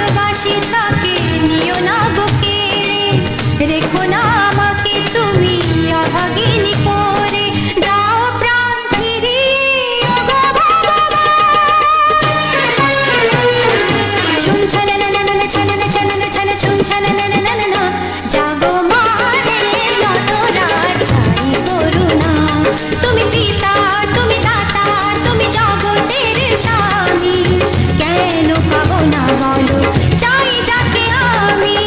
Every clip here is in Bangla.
ভালোবাসি তাকে নিও না বুকে, রেখো না আমাকে তুমি অভাগিনী করে, দাও প্রাণ ফিরিয়ে ওগো ভগবান। ছুম ছানা না না না ছানা না ছানা না ছানা ছুম ছানা না না না না, জাগো মারে নটরাজ চাই করুণা, তুমি পিতা তুমি দাতা তুমি জগতের স্বামী, কেন পাবো না বলো চাই যাকে আমি।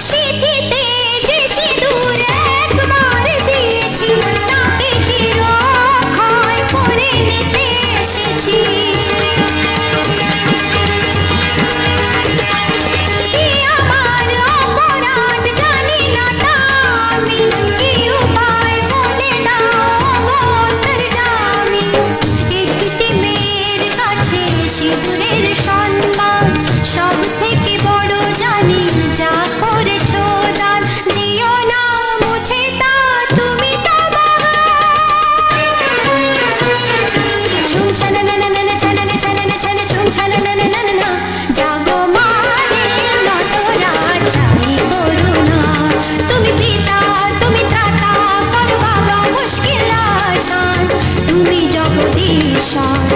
সিঁথিতে যে সিঁদুর একবার দিয়েছি, তাকে চিরক্ষয় করে নিতে এসেছি। কি আমার অপরাধ জানি না তা আমি, কি উপায় বলে দাও গো অন্তর্যামী। একটি মেয়ের কাছে সিঁদুরের সম্মান সব থেকে বড় জানি, যা করেছো দান দিও না মুছে তা তুমি তো ছুম ছানা না না না ছানা না ছানা না ছানা ছুম ছানা না না না না, জাগো মারে নটরাজ চাই করুণা, তুমি পিতা তুমি ত্রাতা করো বাবা মুশকিল আসান, তুমি জগদীশ্বর।